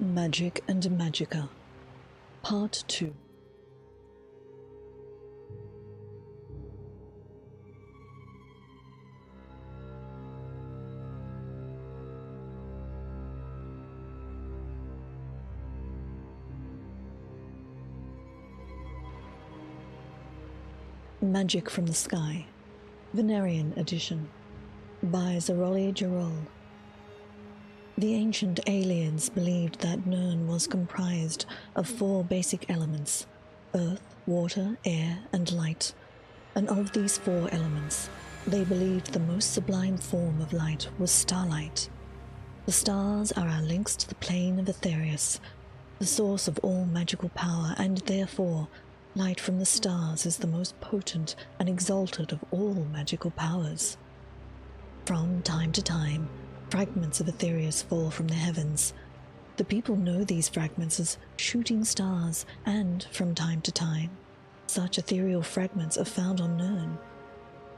Magic and Magicka, Part 2. Magic from the Sky, Venerian Edition, by Zaroli Jarol. The ancient Ayleids believed that Nirn was comprised of 4 basic elements: earth, water, air, and light. And of these 4 elements, they believed the most sublime form of light was starlight. The stars are our links to the plane of Ethereal, the source of all magical power, and therefore light from the stars is the most potent and exalted of all magical powers. From time to time, fragments of Ethereal fall from the heavens. The people know these fragments as shooting stars, and from time to time, such ethereal fragments are found on Nirn.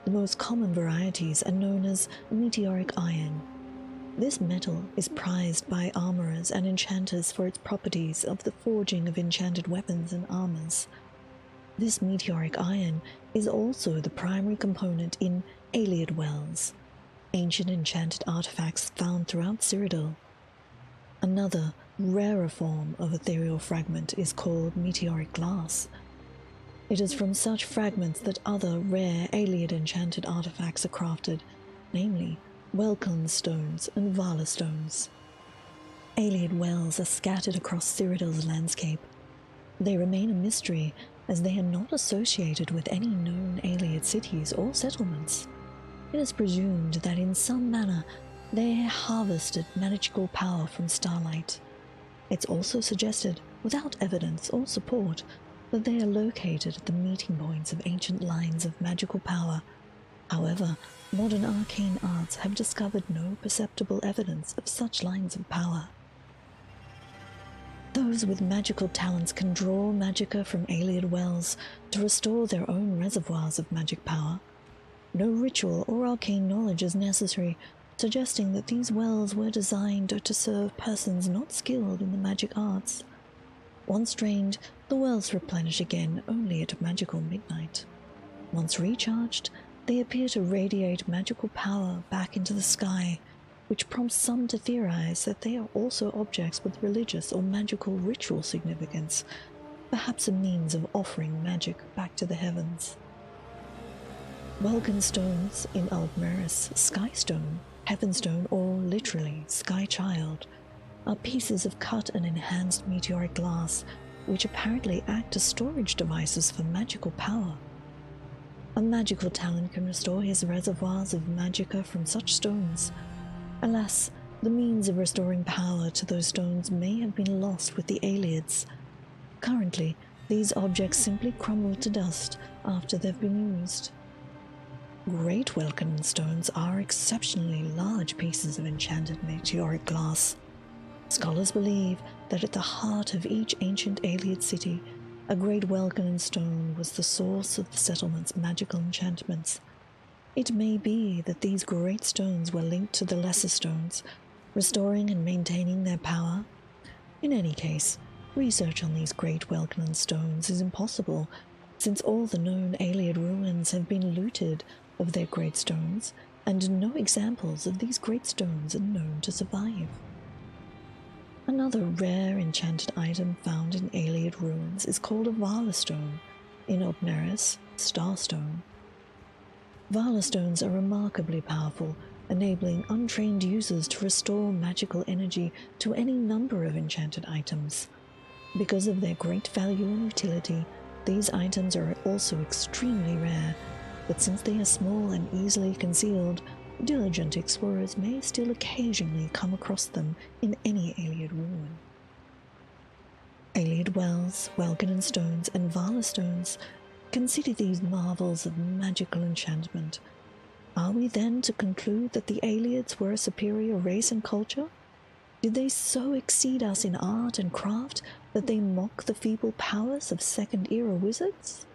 The most common varieties are known as meteoric iron. This metal is prized by armorers and enchanters for its properties of the forging of enchanted weapons and armors. This meteoric iron is also the primary component in Ayleid wells, ancient enchanted artifacts found throughout Cyrodiil. Another, rarer form of ethereal fragment is called meteoric glass. It is from such fragments that other rare Ayleid enchanted artifacts are crafted, namely Welkin stones and Vala stones. Ayleid wells are scattered across Cyrodiil's landscape. They remain a mystery as they are not associated with any known Ayleid cities or settlements. It is presumed that in some manner they harvested magical power from starlight. It's also suggested, without evidence or support, that they are located at the meeting points of ancient lines of magical power. However, modern arcane arts have discovered no perceptible evidence of such lines of power. Those with magical talents can draw Magicka from Ayleid wells to restore their own reservoirs of magic power. No ritual or arcane knowledge is necessary, suggesting that these wells were designed to serve persons not skilled in the magic arts. Once drained, the wells replenish again only at magical midnight. Once recharged, they appear to radiate magical power back into the sky, which prompts some to theorize that they are also objects with religious or magical ritual significance, perhaps a means of offering magic back to the heavens. Welkin stones, in Aldmeris, Skystone, Heavenstone, or literally Sky Child, are pieces of cut and enhanced meteoric glass which apparently act as storage devices for magical power. A magical talent can restore his reservoirs of Magicka from such stones. Alas, the means of restoring power to those stones may have been lost with the Ayleids. Currently, these objects simply crumble to dust after they've been used. Great Welkin stones are exceptionally large pieces of enchanted meteoric glass. Scholars believe that at the heart of each ancient Ayleid city, a great Welkin stone was the source of the settlement's magical enchantments. It may be that these great stones were linked to the lesser stones, restoring and maintaining their power. In any case, research on these great Welkin stones is impossible, since all the known Ayleid ruins have been looted of their great stones, and no examples of these great stones are known to survive. Another rare enchanted item found in Ayleid ruins is called a Vala stone, in Aldmeris, Starstone. Vala stones are remarkably powerful, enabling untrained users to restore magical energy to any number of enchanted items. Because of their great value and utility, these items are also extremely rare, but since they are small and easily concealed, diligent explorers may still occasionally come across them in any Ayleid ruin. Ayleid wells, Welkin stones, and Vala stones. Consider these marvels of magical enchantment. Are we then to conclude that the Ayleids were a superior race and culture? Did they so exceed us in art and craft that they mock the feeble powers of second-era wizards?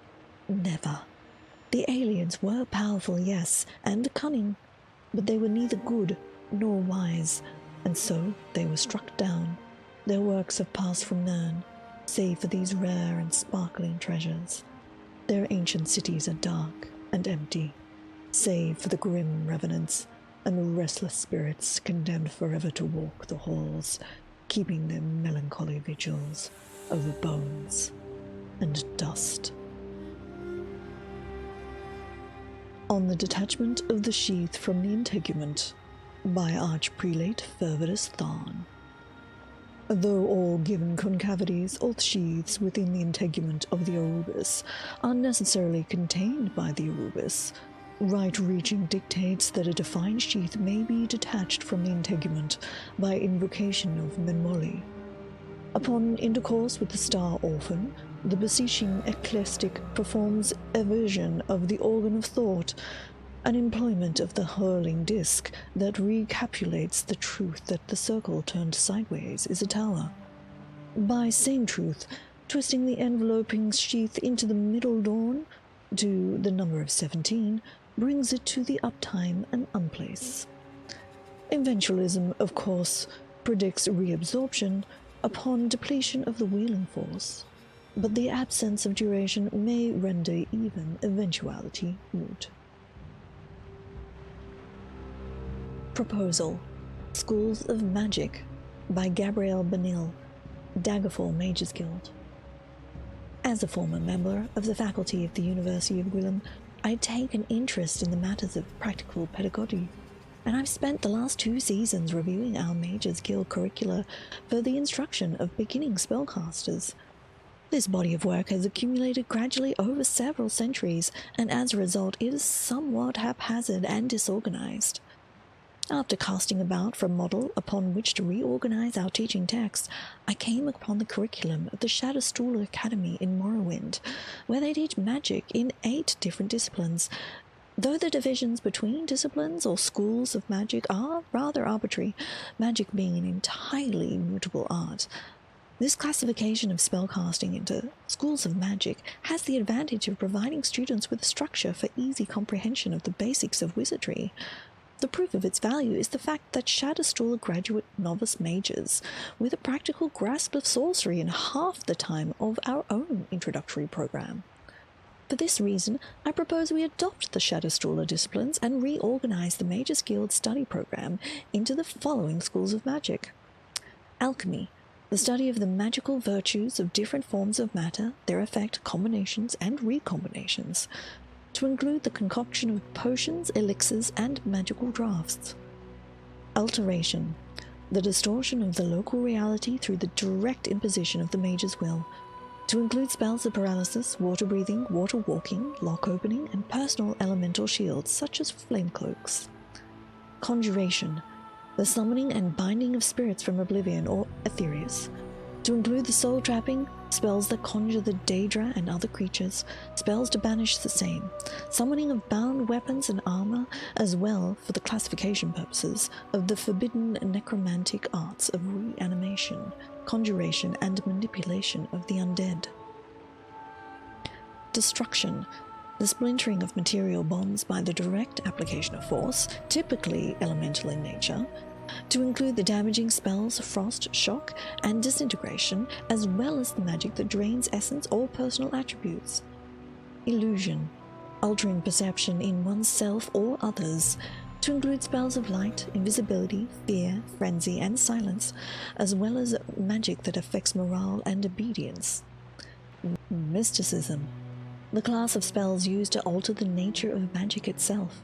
Never. The Ayleids were powerful, yes, and cunning, but they were neither good nor wise, and so they were struck down. Their works have passed from none, save for these rare and sparkling treasures. Their ancient cities are dark and empty, save for the grim revenants and the restless spirits condemned forever to walk the halls, keeping their melancholy vigils over bones and dust. On the Detachment of the Sheath from the Integument by Archprelate Fervidus Tharn. Though all given concavities or sheaths within the integument of the Arubis are necessarily contained by the Arubis, right-reaching dictates that a defined sheath may be detached from the integument by invocation of Menmoli. Upon intercourse with the Star Orphan, the beseeching ecclesiastic performs eversion of the organ of thought, an employment of the hurling disc that recapitulates the truth that the circle turned sideways is a tower. By same truth, twisting the enveloping sheath into the middle dawn, to the number of 17, brings it to the uptime and unplace. Eventualism, of course, predicts reabsorption upon depletion of the wheeling force, but the absence of duration may render even eventuality moot. Proposal: Schools of Magic by Gabrielle Benil, Daggerfall Mages Guild. As a former member of the faculty of the University of Gwilym, I take an interest in the matters of practical pedagogy, and I've spent the last 2 seasons reviewing our Mages Guild curricula for the instruction of beginning spellcasters. This body of work has accumulated gradually over several centuries, and as a result is somewhat haphazard and disorganized. After casting about for a model upon which to reorganize our teaching texts, I came upon the curriculum of the Shadowstool Academy in Morrowind, where they teach magic in 8 different disciplines. Though the divisions between disciplines or schools of magic are rather arbitrary, magic being an entirely mutable art, this classification of spellcasting into schools of magic has the advantage of providing students with a structure for easy comprehension of the basics of wizardry. The proof of its value is the fact that Shadowstool are graduate novice mages with a practical grasp of sorcery in half the time of our own introductory program. For this reason, I propose we adopt the Shadowstooler disciplines and reorganize the Mages Guild study program into the following schools of magic. Alchemy, the study of the magical virtues of different forms of matter, their effect, combinations, and recombinations, to include the concoction of potions, elixirs, and magical drafts. Alteration, the distortion of the local reality through the direct imposition of the mage's will, to include spells of paralysis, water breathing, water walking, lock opening, and personal elemental shields such as flame cloaks. Conjuration, the summoning and binding of spirits from oblivion or Ethereal, to include the soul trapping, spells that conjure the Daedra and other creatures, spells to banish the same, summoning of bound weapons and armor, as well, for the classification purposes, of the forbidden necromantic arts of reanimation, conjuration, and manipulation of the undead. Destruction, the splintering of material bonds by the direct application of force, typically elemental in nature, to include the damaging spells Frost, Shock, and Disintegration, as well as the magic that drains essence or personal attributes. Illusion, altering perception in oneself or others, to include spells of light, invisibility, fear, frenzy, and silence, as well as magic that affects morale and obedience. Mysticism, the class of spells used to alter the nature of magic itself,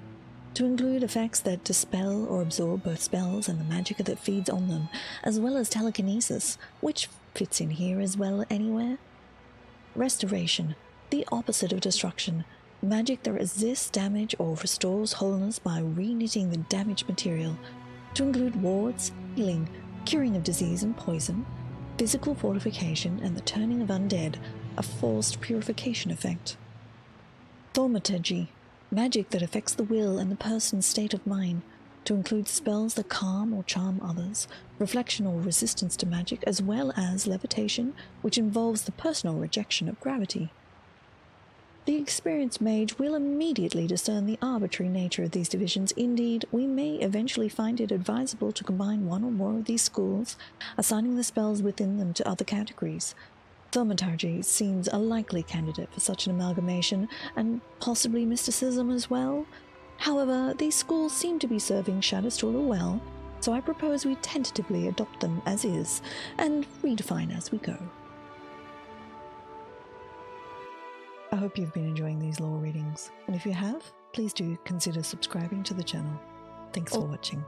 to include effects that dispel or absorb both spells and the magicka that feeds on them, as well as telekinesis, which fits in here as well anywhere. Restoration, the opposite of destruction, magic that resists damage or restores wholeness by reknitting the damaged material, to include wards, healing, curing of disease and poison, physical fortification, and the turning of undead, a forced purification effect. Thaumaturgy, magic that affects the will and the person's state of mind, to include spells that calm or charm others, reflection or resistance to magic, as well as levitation, which involves the personal rejection of gravity. The experienced mage will immediately discern the arbitrary nature of these divisions. Indeed, we may eventually find it advisable to combine one or more of these schools, assigning the spells within them to other categories. Thaumaturgy seems a likely candidate for such an amalgamation, and possibly mysticism as well. However, these schools seem to be serving Shadowstaller well, so I propose we tentatively adopt them as is, and redefine as we go. I hope you've been enjoying these lore readings, and if you have, please do consider subscribing to the channel. Thanks for watching.